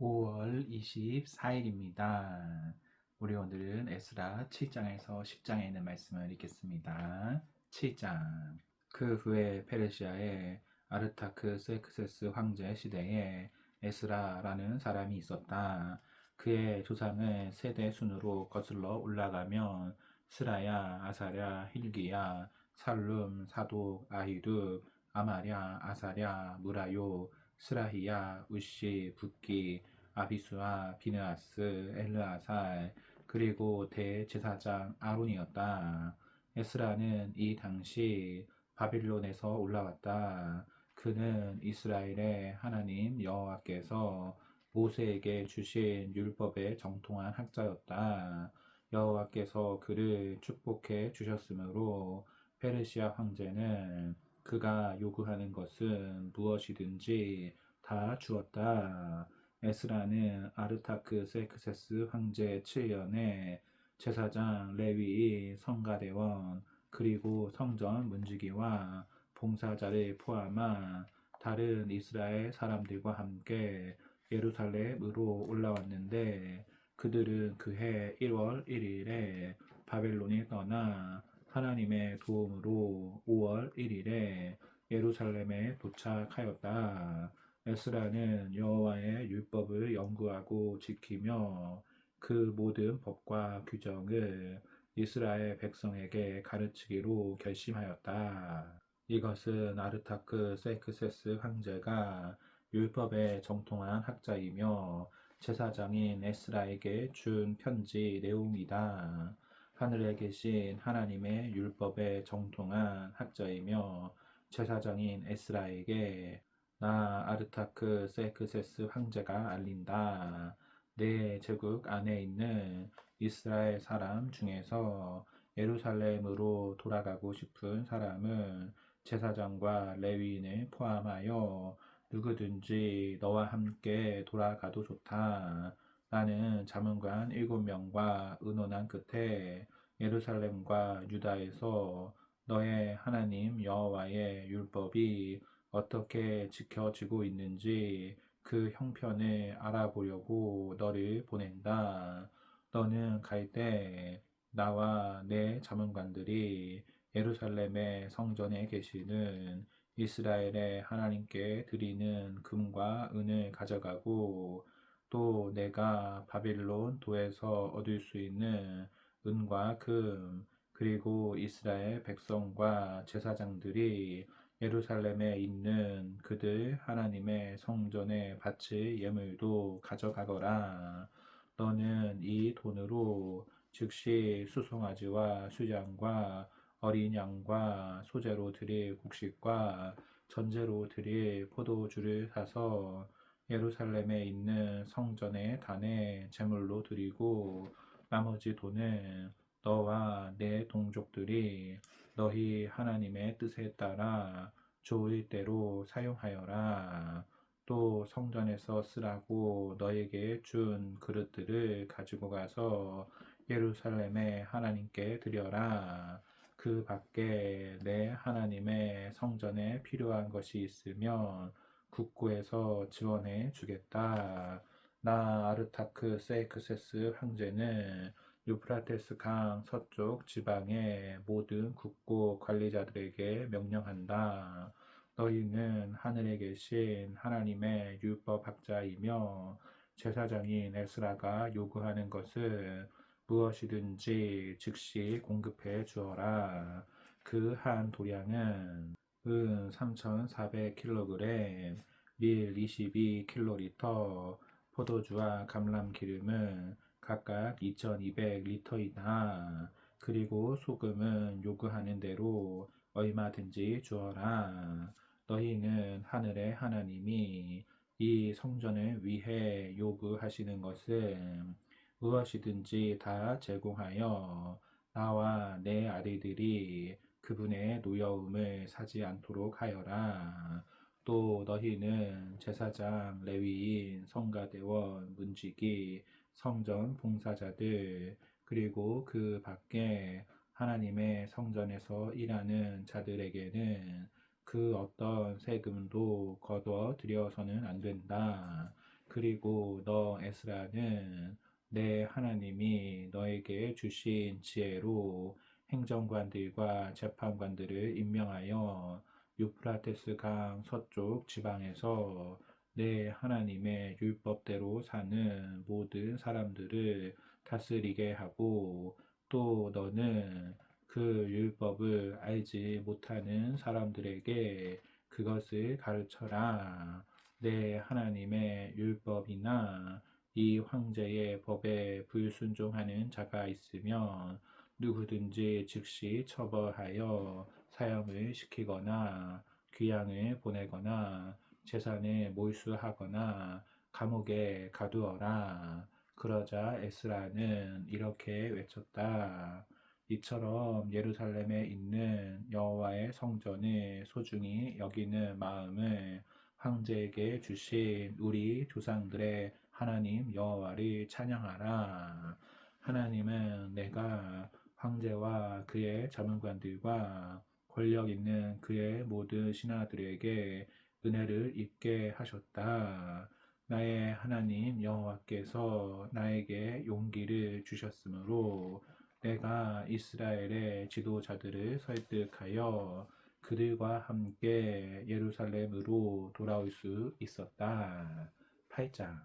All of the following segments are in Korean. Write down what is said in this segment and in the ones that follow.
5월 24일입니다. 우리 오늘은 에스라 7장에서 10장에 있는 말씀을 읽겠습니다. 7장. 그 후에 페르시아의 아르타크스엑스스 황제 시대에 에스라라는 사람이 있었다. 그의 조상은 세대 순으로 거슬러 올라가면 스라야, 아사랴, hil기야, 살룸, 사독, 아히룹, 아마랴, 아사랴, 무라요, 스라히야, 우시, 붓기, 아비수아, 비느하스, 엘르아살, 그리고 대제사장 아론이었다. 에스라는 이 당시 바빌론에서 올라왔다. 그는 이스라엘의 하나님 여호와께서 모세에게 주신 율법에 정통한 학자였다. 여호와께서 그를 축복해 주셨으므로 페르시아 황제는 그가 요구하는 것은 무엇이든지 다 주었다. 에스라는 아르타크스엑스스 황제 7년에 제사장 레위인 성가대원 그리고 성전 문지기와 봉사자를 포함한 다른 이스라엘 사람들과 함께 예루살렘으로 올라왔는데 그들은 그해 1월 1일에 바벨론을 떠나 하나님의 도움으로 5월 1일에 예루살렘에 도착하였다. 에스라는 여호와의 율법을 연구하고 지키며 그 모든 법과 규정을 이스라엘 백성에게 가르치기로 결심하였다. 이것은 아르타크스엑스스 황제가 율법에 정통한 학자이며 제사장인 에스라에게 준 편지 내용이다. 하늘에 계신 하나님의 율법에 정통한 학자이며 제사장인 에스라에게 나 아르타크스엑스스 황제가 알린다. 내 제국 안에 있는 이스라엘 사람 중에서 예루살렘으로 돌아가고 싶은 사람은 제사장과 레위인을 포함하여 누구든지 너와 함께 돌아가도 좋다. 나는 자문관 7명과 의논한 끝에 예루살렘과 유다에서 너의 하나님 여호와의 율법이 어떻게 지켜지고 있는지 그 형편을 알아보려고 너를 보낸다. 너는 갈 때 나와 내 자문관들이 예루살렘의 성전에 계시는 이스라엘의 하나님께 드리는 금과 은을 가져가고 또 내가 바빌론 도에서 얻을 수 있는 은과 금 그리고 이스라엘 백성과 제사장들이 예루살렘에 있는 그들 하나님의 성전에 바칠 예물도 가져가거라. 너는 이 돈으로 즉시 수송아지와 수장과 어린 양과 소재로 드릴 곡식과 전제로 드릴 포도주를 사서 예루살렘에 있는 성전의 단에 제물로 드리고 나머지 돈은 너와 내 동족들이 너희 하나님의 뜻에 따라 좋을 대로 사용하여라. 또 성전에서 쓰라고 너에게 준 그릇들을 가지고 가서 예루살렘의 하나님께 드려라. 그 밖에 내 하나님의 성전에 필요한 것이 있으면 국고에서 지원해 주겠다. 나 아르타크스엑스스 황제는 유프라테스 강 서쪽 지방의 모든 국고 관리자들에게 명령한다. 너희는 하늘에 계신 하나님의 율법학자이며 제사장인 에스라가 요구하는 것을 무엇이든지 즉시 공급해 주어라. 그 한 도량은 은 3,400kg, 밀 22kg, 포도주와 감람기름은 각각 2,200리터이다. 그리고 소금은 요구하는 대로 얼마든지 주어라. 너희는 하늘의 하나님이 이 성전을 위해 요구하시는 것은 무엇이든지 다 제공하여 나와 내 아들들이 그분의 노여움을 사지 않도록 하여라. 또 너희는 제사장, 레위인, 성가대원, 문지기, 성전 봉사자들, 그리고 그 밖에 하나님의 성전에서 일하는 자들에게는 그 어떤 세금도 거둬 들여서는 안 된다. 그리고 너 에스라는 내 하나님이 너에게 주신 지혜로 행정관들과 재판관들을 임명하여 유프라테스 강 서쪽 지방에서 내 하나님의 율법대로 사는 모든 사람들을 다스리게 하고, 또 너는 그 율법을 알지 못하는 사람들에게 그것을 가르쳐라. 내 하나님의 율법이나 이 황제의 법에 불순종하는 자가 있으면 누구든지 즉시 처벌하여 사형을 시키거나 귀양을 보내거나 재산을 몰수하거나 감옥에 가두어라. 그러자 에스라는 이렇게 외쳤다. 이처럼 예루살렘에 있는 여호와의 성전을 소중히 여기는 마음을 황제에게 주신 우리 조상들의 하나님 여호와를 찬양하라. 하나님은 내가 황제와 그의 자문관들과 권력 있는 그의 모든 신하들에게 은혜를 입게 하셨다. 나의 하나님 여호와께서 나에게 용기를 주셨으므로 내가 이스라엘의 지도자들을 설득하여 그들과 함께 예루살렘으로 돌아올 수 있었다. 8장.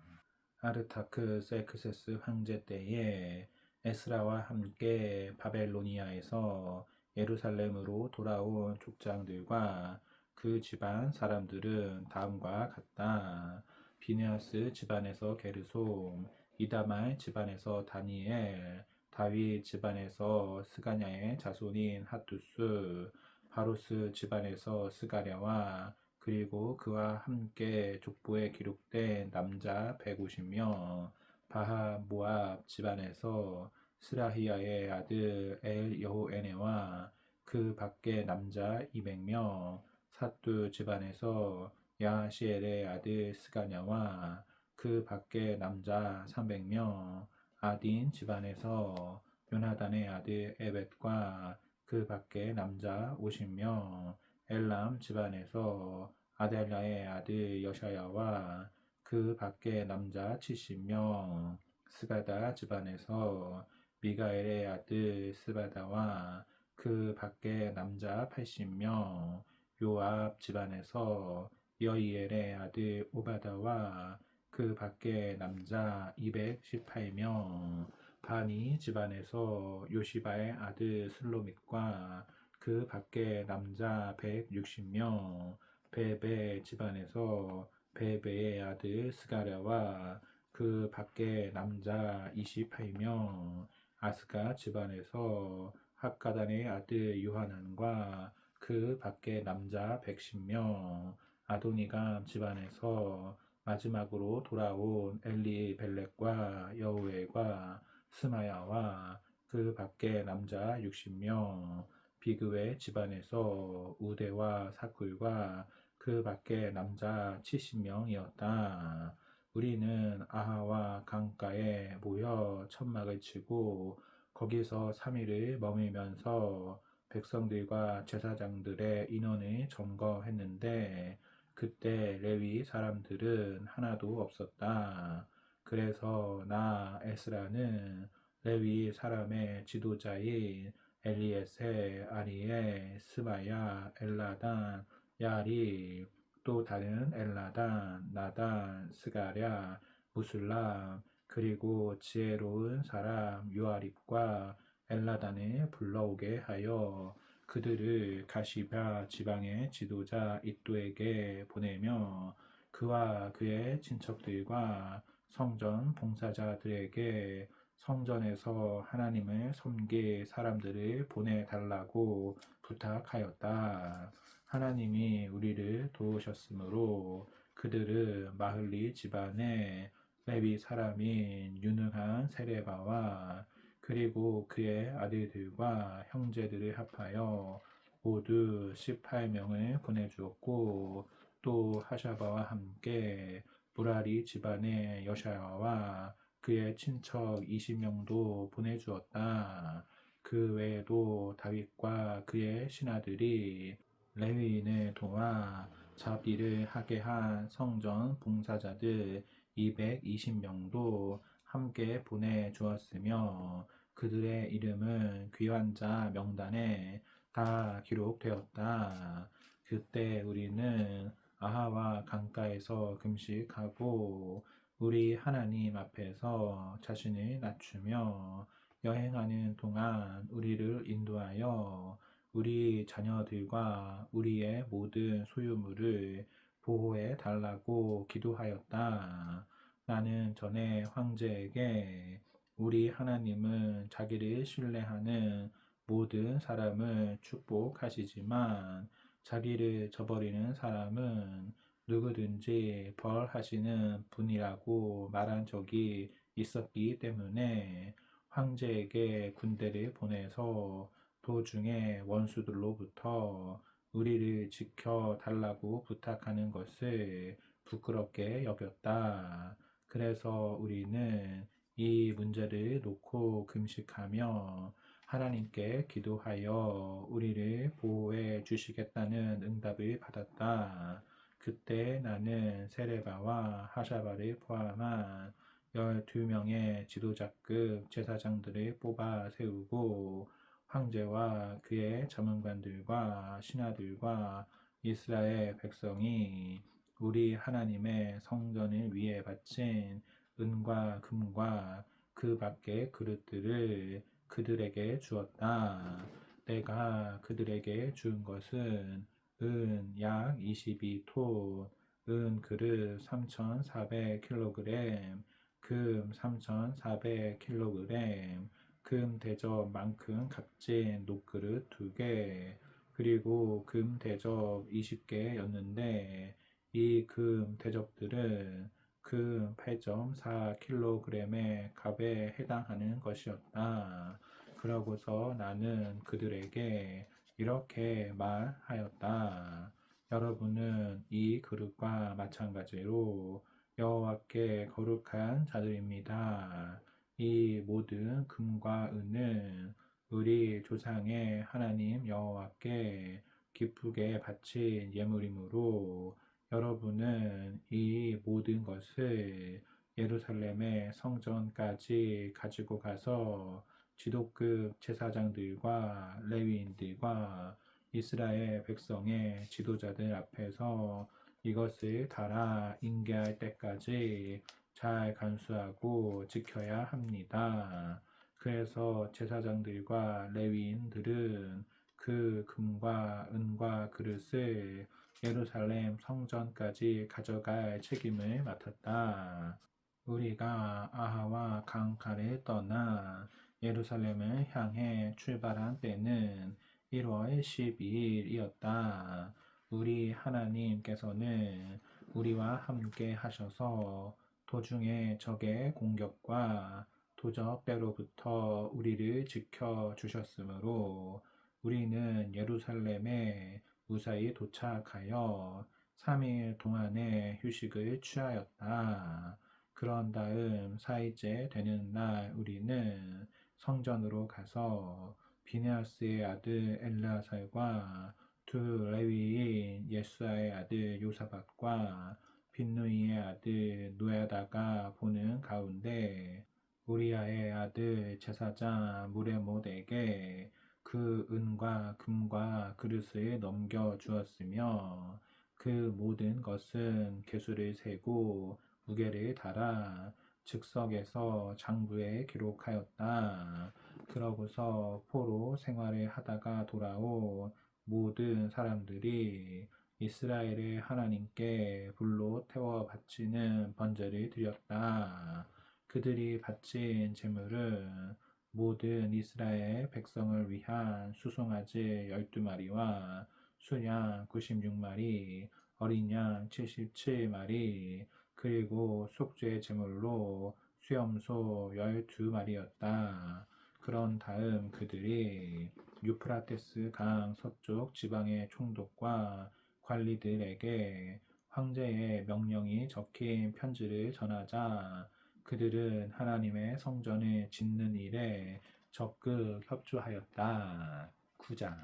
아르타크스엑스스 황제 때에 에스라와 함께 바벨로니아에서 예루살렘으로 돌아온 족장들과 그 집안 사람들은 다음과 같다. 비느하스 집안에서 게르솜, 이다말 집안에서 다니엘, 다윗 집안에서 스가냐의 자손인 핫두스, 바로스 집안에서 스가랴와 그리고 그와 함께 족보에 기록된 남자 150명, 바하 모압 집안에서 스라히야의 아들 엘 여호에네와 그 밖에 남자 200명, 삿두 집안에서 야시엘의 아들 스가냐와 그 밖에 남자 300명, 아딘 집안에서 요나단의 아들 에벳과 그 밖에 남자 50명, 엘람 집안에서 아델랴의 아들 여샤야와 그 밖에 남자 70명, 스바다 집안에서 미가엘의 아들 스바다와 그 밖에 남자 80명, 요압 집안에서 여이엘의 아들 오바다와 그 밖에 남자 218명, 바니 집안에서 요시바의 아들 슬로밋과 그 밖에 남자 160명, 베베 집안에서 베베의 아들 스가랴와 그 밖에 남자 28명, 아스가 집안에서 학가단의 아들 요하난과 그 밖에 남자 110명, 아도니감 집안에서 마지막으로 돌아온 엘리벨렉과 여우엘과 스마야와 그 밖에 남자 60명, 비그웨 집안에서 우대와 사쿨과 그 밖에 남자 70명이었다. 우리는 아하와 강가에 모여 천막을 치고 거기서 3일을 머물면서 백성들과 제사장들의 인원을 점검했는데 그때 레위 사람들은 하나도 없었다. 그래서 나 에스라는 레위 사람의 지도자인 엘리에세, 아리에, 스마야, 엘라단, 야리, 또 다른 엘라단, 나단, 스가랴, 무술람, 그리고 지혜로운 사람 요아립과 엘라단을 불러오게 하여 그들을 가시바 지방의 지도자 이또에게 보내며 그와 그의 친척들과 성전 봉사자들에게 성전에서 하나님을 섬길 사람들을 보내달라고 부탁하였다. 하나님이 우리를 도우셨으므로 그들은 마흘리 집안의 레위 사람인 유능한 세레바와 그리고 그의 아들들과 형제들을 합하여 모두 18명을 보내주었고 또 하샤바와 함께 무라리 집안의 여샤야와 그의 친척 20명도 보내주었다. 그 외에도 다윗과 그의 신하들이 레위인을 도와 잡일을 하게 한 성전 봉사자들 220명도 함께 보내주었으며 그들의 이름은 귀환 자 명단에 다 기록되었다. 그때 우리는 아하와 강가에서 금식하고 우리 하나님 앞에서 자신을 낮추며 여행하는 동안 우리를 인도하여 우리 자녀들과 우리의 모든 소유물을 보호해 달라고 기도하였다. 나는 전에 황제에게 우리 하나님은 자기를 신뢰하는 모든 사람을 축복하시지만 자기를 저버리는 사람은 누구든지 벌하시는 분이라고 말한 적이 있었기 때문에 황제에게 군대를 보내서 도중에 원수들로부터 우리를 지켜 달라고 부탁하는 것을 부끄럽게 여겼다. 그래서 우리는 이 문제를 놓고 금식하며 하나님께 기도하여 우리를 보호해 주시겠다는 응답을 받았다. 그때 나는 세레바와 하샤바를 포함한 12명의 지도자급 제사장들을 뽑아 세우고 황제와 그의 자문관들과 신하들과 이스라엘 백성이 우리 하나님의 성전을 위해 바친 은과 금과 그 밖의 그릇들을 그들에게 주었다. 내가 그들에게 준 것은 은 약 22톤, 은 그릇 3,400kg, 금 3,400kg, 금 대접만큼 값진 녹그릇 2개, 그리고 금 대접 20개였는데 이 금 대접들은 금 8.4kg의 값에 해당하는 것이었다. 그러고서 나는 그들에게 이렇게 말하였다. 여러분은 이 그릇과 마찬가지로 여호와께 거룩한 자들입니다. 이 모든 금과 은은 우리 조상의 하나님 여호와께 기쁘게 바친 예물이므로 여러분은 이 모든 것을 예루살렘의 성전까지 가지고 가서 지도급 제사장들과 레위인들과 이스라엘 백성의 지도자들 앞에서 이것을 달아 인계할 때까지 잘 간수하고 지켜야 합니다. 그래서 제사장들과 레위인들은 그 금과 은과 그릇을 예루살렘 성전까지 가져갈 책임을 맡았다. 우리가 아하와 강가를 떠나 예루살렘을 향해 출발한 때는 1월 12일이었다. 우리 하나님께서는 우리와 함께 하셔서 도중에 적의 공격과 도적대로부터 우리를 지켜 주셨으므로 우리는 예루살렘에 무사히 도착하여 3일 동안의 휴식을 취하였다. 그런 다음 4일째 되는 날 우리는 성전으로 가서 비네아스의 아들 엘르아살과 두 레위인 예수아의 아들 요사박과 빈누이의 아들 노야다가 보는 가운데 우리아의 아들 제사장 무레못에게 그 은과 금과 그릇을 넘겨 주었으며 그 모든 것은 계수를 세고 무게를 달아 즉석에서 장부에 기록하였다. 그러고서 포로 생활을 하다가 돌아온 모든 사람들이 이스라엘의 하나님께 불로 태워 바치는 번제를 드렸다. 그들이 바친 제물은 모든 이스라엘 백성을 위한 수송아지 12마리와 순양 96마리, 어린 양 77마리, 그리고 속죄 제물로 수염소 12마리였다. 그런 다음 그들이 유프라테스 강 서쪽 지방의 총독과 관리들에게 황제의 명령이 적힌 편지를 전하자 그들은 하나님의 성전을 짓는 일에 적극 협조하였다. 9장.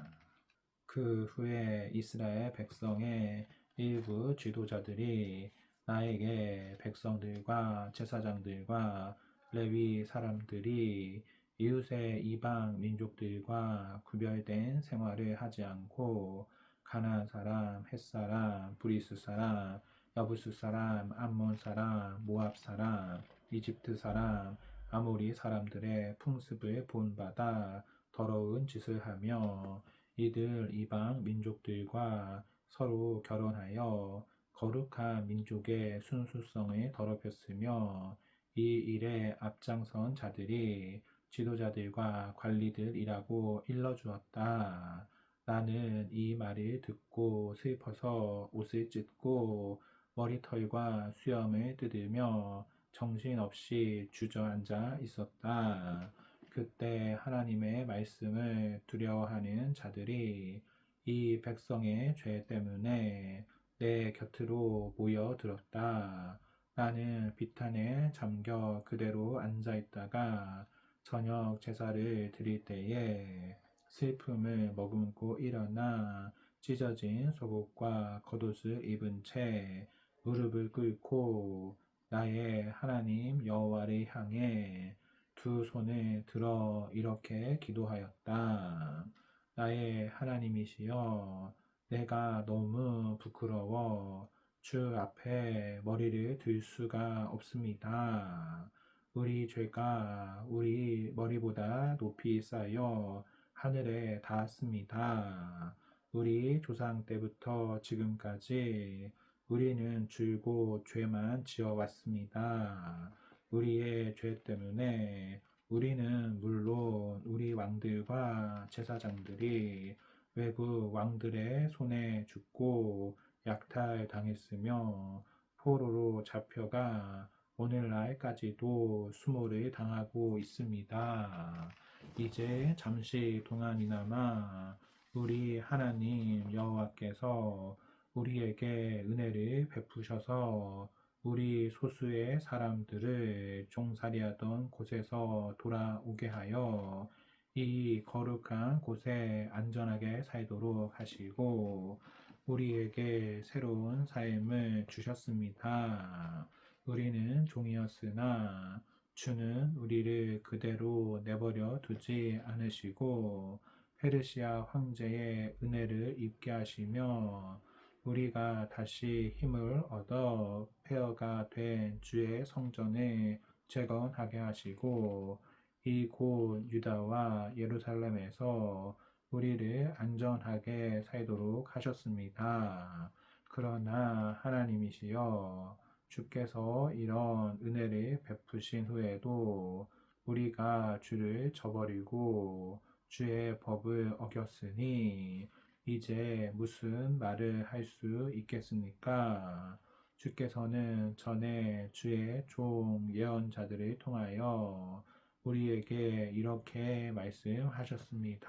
그 후에 이스라엘 백성의 일부 지도자들이 나에게 백성들과 제사장들과 레위 사람들이 이웃의 이방 민족들과 구별된 생활을 하지 않고 가나안 사람, 헷 사람, 브리스 사람, 여부스 사람, 암몬 사람, 모압 사람, 이집트 사람, 아모리 사람들의 풍습을 본받아 더러운 짓을 하며 이들 이방 민족들과 서로 결혼하여 거룩한 민족의 순수성을 더럽혔으며 이 일에 앞장선 자들이 지도자들과 관리들이라고 일러주었다. 나는 이 말을 듣고 슬퍼서 옷을 찢고 머리털과 수염을 뜯으며 정신없이 주저앉아 있었다. 그때 하나님의 말씀을 두려워하는 자들이 이 백성의 죄 때문에 내 곁으로 모여들었다. 나는 비탄에 잠겨 그대로 앉아있다가 저녁 제사를 드릴 때에 슬픔을 머금고 일어나 찢어진 속옷과 겉옷을 입은 채 무릎을 꿇고 나의 하나님 여호와를 향해 두 손을 들어 이렇게 기도하였다. 나의 하나님이시여, 내가 너무 부끄러워 주 앞에 머리를 들 수가 없습니다. 우리 죄가 우리 머리보다 높이 쌓여 하늘에 닿았습니다. 우리 조상 때부터 지금까지 우리는 줄곧 죄만 지어왔습니다. 우리의 죄 때문에 우리는 물론 우리 왕들과 제사장들이 외국 왕들의 손에 죽고 약탈당했으며 포로로 잡혀가 오늘날까지도 수모를 당하고 있습니다. 이제 잠시 동안이나마 우리 하나님 여호와께서 우리에게 은혜를 베푸셔서 우리 소수의 사람들을 종살이하던 곳에서 돌아오게 하여 이 거룩한 곳에 안전하게 살도록 하시고 우리에게 새로운 삶을 주셨습니다. 우리는 종이었으나 주는 우리를 그대로 내버려 두지 않으시고 페르시아 황제의 은혜를 입게 하시며 우리가 다시 힘을 얻어 폐허가 된 주의 성전을 재건하게 하시고 이곳 유다와 예루살렘에서 우리를 안전하게 살도록 하셨습니다. 그러나 하나님이시여, 주께서 이런 은혜를 베푸신 후에도 우리가 주를 저버리고 주의 법을 어겼으니 이제 무슨 말을 할 수 있겠습니까? 주께서는 전에 주의 종 예언자들을 통하여 우리에게 이렇게 말씀하셨습니다.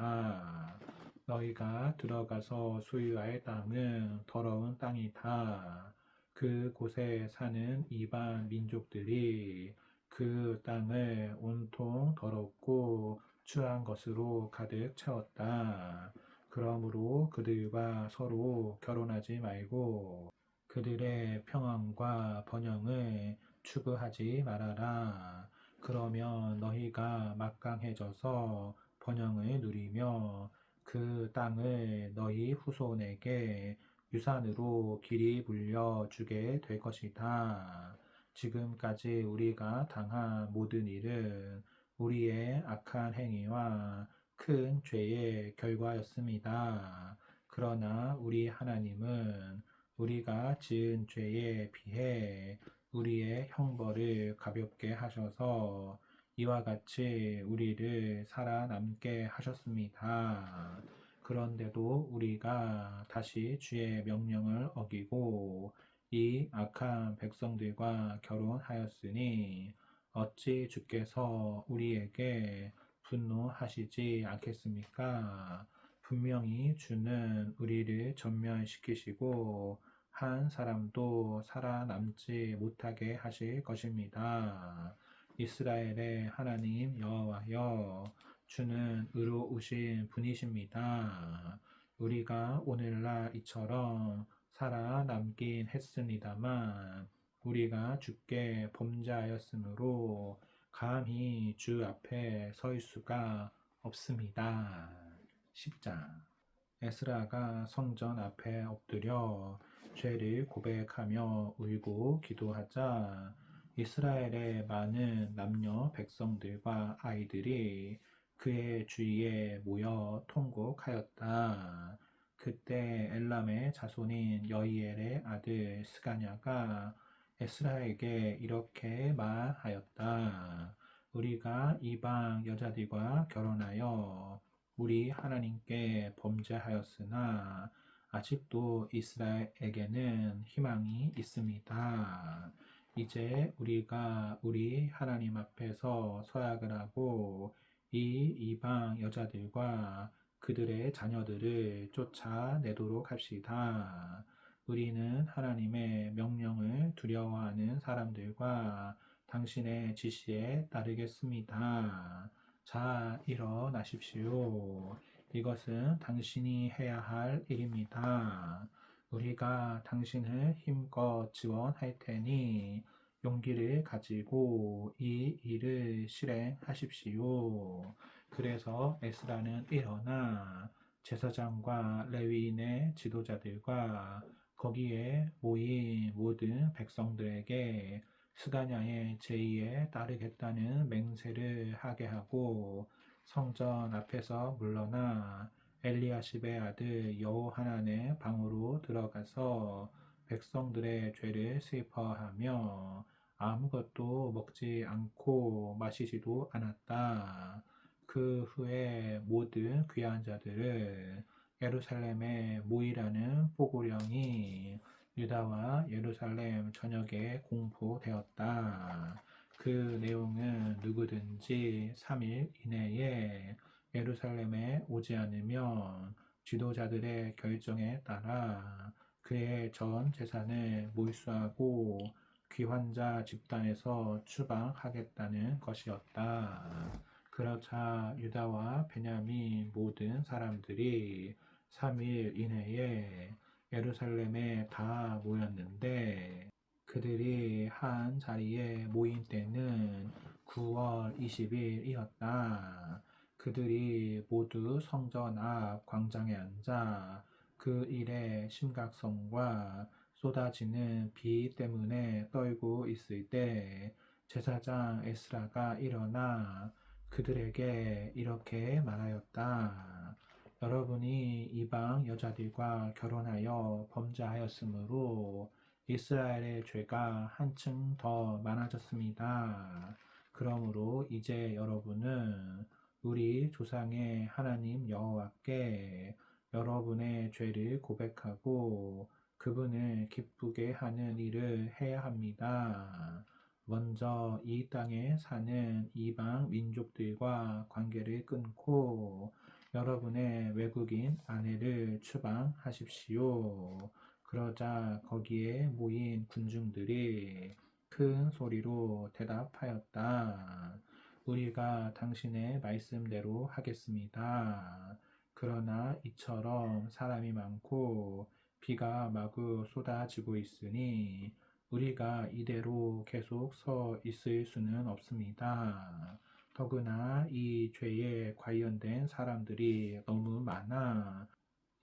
너희가 들어가서 소유할 땅은 더러운 땅이다. 그곳에 사는 이방 민족들이 그 땅을 온통 더럽고 추한 것으로 가득 채웠다. 그러므로 그들과 서로 결혼하지 말고 그들의 평안과 번영을 추구하지 말아라. 그러면 너희가 막강해져서 번영을 누리며 그 땅을 너희 후손에게 유산으로 길이 물려주게 될 것이다. 지금까지 우리가 당한 모든 일은 우리의 악한 행위와 큰 죄의 결과였습니다. 그러나 우리 하나님은 우리가 지은 죄에 비해 우리의 형벌을 가볍게 하셔서 이와 같이 우리를 살아남게 하셨습니다. 그런데도 우리가 다시 주의 명령을 어기고 이 악한 백성들과 결혼하였으니 어찌 주께서 우리에게 분노하시지 않겠습니까? 분명히 주는 우리를 전멸시키시고 한 사람도 살아남지 못하게 하실 것입니다. 이스라엘의 하나님 여호와여, 주는 의로우신 분이십니다. 우리가 오늘날 이처럼 살아남긴 했습니다만 우리가 주께 범죄하였으므로 감히 주 앞에 설 수가 없습니다. 10장. 에스라가 성전 앞에 엎드려 죄를 고백하며 울고 기도하자 이스라엘의 많은 남녀 백성들과 아이들이 그의 주위에 모여 통곡하였다. 그때 엘람의 자손인 여이엘의 아들 스가냐가 에스라에게 이렇게 말하였다. 우리가 이방 여자들과 결혼하여 우리 하나님께 범죄하였으나 아직도 이스라엘에게는 희망이 있습니다. 이제 우리가 우리 하나님 앞에서 서약을 하고 이 이방 여자들과 그들의 자녀들을 쫓아내도록 합시다. 우리는 하나님의 명령을 두려워하는 사람들과 당신의 지시에 따르겠습니다. 자, 일어나십시오. 이것은 당신이 해야 할 일입니다. 우리가 당신을 힘껏 지원할 테니 용기를 가지고 이 일을 실행하십시오. 그래서 에스라는 일어나 제사장과 레위인의 지도자들과 거기에 모인 모든 백성들에게 스가냐의 제의에 따르겠다는 맹세를 하게 하고 성전 앞에서 물러나 엘리야십의 아들 여호하난의 방으로 들어가서 백성들의 죄를 슬퍼하며 아무것도 먹지 않고 마시지도 않았다. 그 후에 모든 귀한 자들을 예루살렘에 모이라는 포고령이 유다와 예루살렘 전역에 공포되었다. 그 내용은 누구든지 3일 이내에 예루살렘에 오지 않으면 지도자들의 결정에 따라 그의 전 재산을 몰수하고 귀환자 집단에서 추방하겠다는 것이었다. 그러자 유다와 베냐민 모든 사람들이 3일 이내에 예루살렘에 다 모였는데 그들이 한 자리에 모인 때는 9월 20일이었다. 그들이 모두 성전 앞 광장에 앉아 그 일의 심각성과 쏟아지는 비 때문에 떨고 있을 때 제사장 에스라가 일어나 그들에게 이렇게 말하였다. 여러분이 이방 여자들과 결혼하여 범죄하였으므로 이스라엘의 죄가 한층 더 많아졌습니다. 그러므로 이제 여러분은 우리 조상의 하나님 여호와께 여러분의 죄를 고백하고 그분을 기쁘게 하는 일을 해야 합니다. 먼저 이 땅에 사는 이방 민족들과 관계를 끊고 여러분의 외국인 아내를 추방하십시오. 그러자 거기에 모인 군중들이 큰 소리로 대답하였다. 우리가 당신의 말씀대로 하겠습니다. 그러나 이처럼 사람이 많고 비가 마구 쏟아지고 있으니 우리가 이대로 계속 서 있을 수는 없습니다. 더구나 이 죄에 관련된 사람들이 너무 많아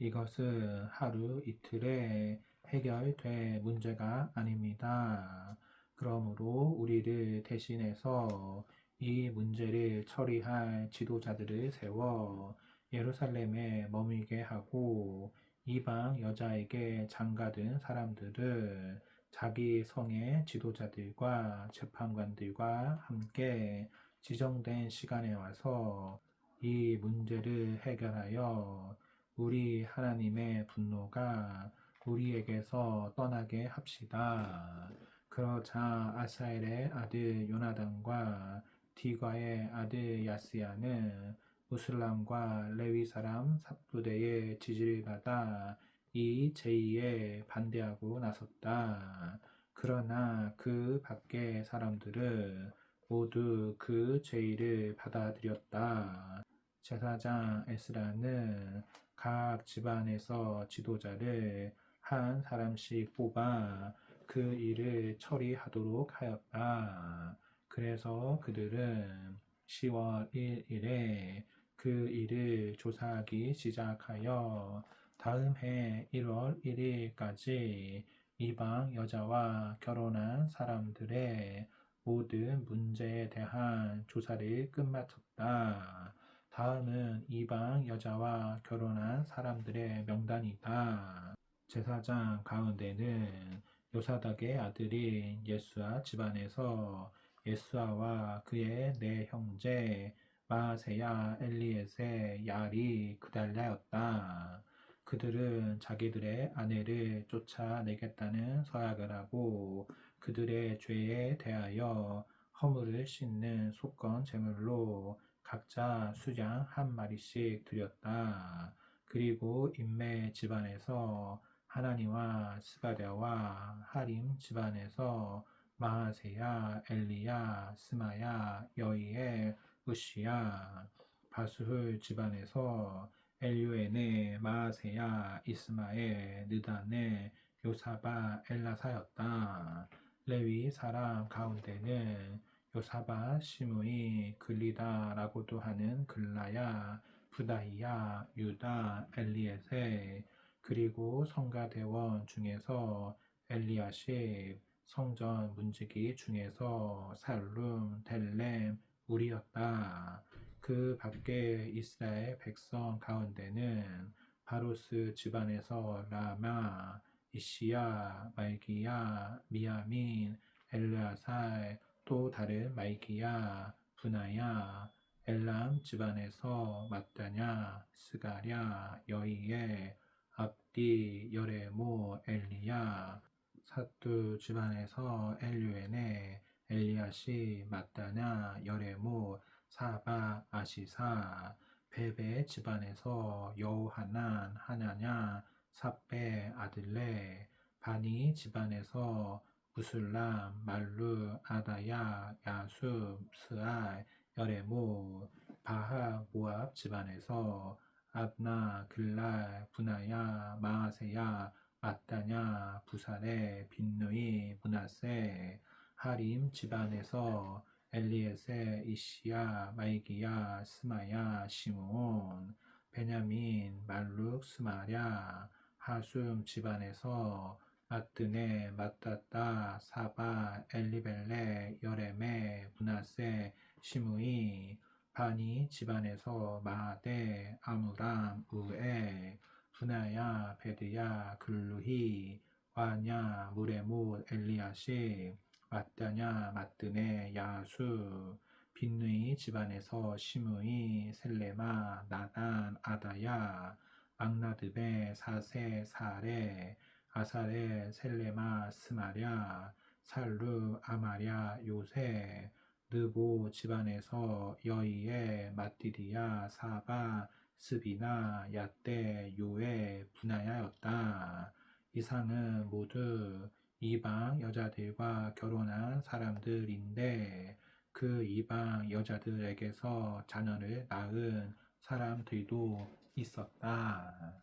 이것은 하루 이틀에 해결될 문제가 아닙니다. 그러므로 우리를 대신해서 이 문제를 처리할 지도자들을 세워 예루살렘에 머물게 하고 이방 여자에게 장가든 사람들을 자기 성의 지도자들과 재판관들과 함께 지정된 시간에 와서 이 문제를 해결하여 우리 하나님의 분노가 우리에게서 떠나게 합시다. 그러자 아사엘의 아들 요나단과 디과의 아들 야스야는 무슬람과 레위 사람 삽부대의 지지를 받아 이 제의에 반대하고 나섰다. 그러나 그 밖의 사람들은 모두 그 제의를 받아들였다. 제사장 에스라는 각 집안에서 지도자를 한 사람씩 뽑아 그 일을 처리하도록 하였다. 그래서 그들은 10월 1일에 그 일을 조사하기 시작하여 다음 해 1월 1일까지 이방 여자와 결혼한 사람들의 모든 문제에 대한 조사를 끝마쳤다. 다음은 이방 여자와 결혼한 사람들의 명단이다. 제사장 가운데는 요사닥의 아들인 예수아 집안에서 예수아와 그의 네 형제 마아세야, 엘리에세, 야리, 그달랴였다. 그들은 자기들의 아내를 쫓아내겠다는 서약을 하고 그들의 죄에 대하여 허물을 씻는 속건 제물로 각자 수장 한 마리씩 드렸다. 그리고 인메 집안에서 하나니와 스가랴와 하림 집안에서 마하세야, 엘리야, 스마야, 여이엘, 우시야, 바수훌 집안에서 엘유에네, 마하세야, 이스마엘, 느다네, 요사바, 엘라사였다. 레위 사람 가운데는 요사바, 시므이, 글리다라고도 하는 글라야, 부다히야, 유다, 엘리에세, 그리고 성가대원 중에서 엘리야십, 성전 문지기 중에서 살룸, 델렘, 우리였다. 그 밖에 이스라엘 백성 가운데는 바로스 집안에서 라마, 이시야, 말기야, 미야민, 엘르아살, 또 다른 말기야, 분하야, 엘람 집안에서 마따냐, 스가랴, 여이엘, 압디, 여레모, 엘리야, 사뚜 집안에서 엘유에네, 엘리야시, 마따냐, 여레모, 사바, 아시사, 베베 집안에서 여호하난, 하냐냐, 삽베, 아들레, 바니 집안에서 무술람, 말루, 아다야, 야숲, 스알, 여레모, 바하, 모압 집안에서 압나, 글랄, 분하야, 마아세야, 마따냐, 부사레, 빈누이, 므낫세, 하림 집안에서 엘리에세, 이시야, 말기야, 스마야, 시므온, 베냐민, 말룩, 스마랴, 하숨 집안에서 마뜨네, 마따따, 사바, 엘리벨레, 여레메, 므낫세, 시므이, 바니 집안에서 마하데, 아무람, 우에, 분하야, 베드야, 글루히, 와냐, 무레못, 엘리야십, 마따냐, 마뜨네, 야수, 빈누이 집안에서 시므이, 셀레마, 나단, 아다야, 막나드베, 사세, 사레, 아사레, 셀레마, 스마랴, 살루, 아마랴, 요세, 느보 집안에서 여이에, 마띠디야, 사바, 스비나, 야떼, 요에, 분하야였다. 이상은 모두 이방 여자들과 결혼한 사람들인데 그 이방 여자들에게서 자녀를 낳은 사람들도 있었다.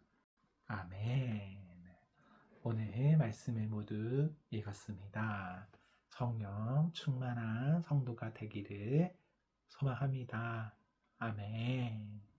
아멘. 오늘 말씀을 모두 읽었습니다. 성령 충만한 성도가 되기를 소망합니다. 아멘.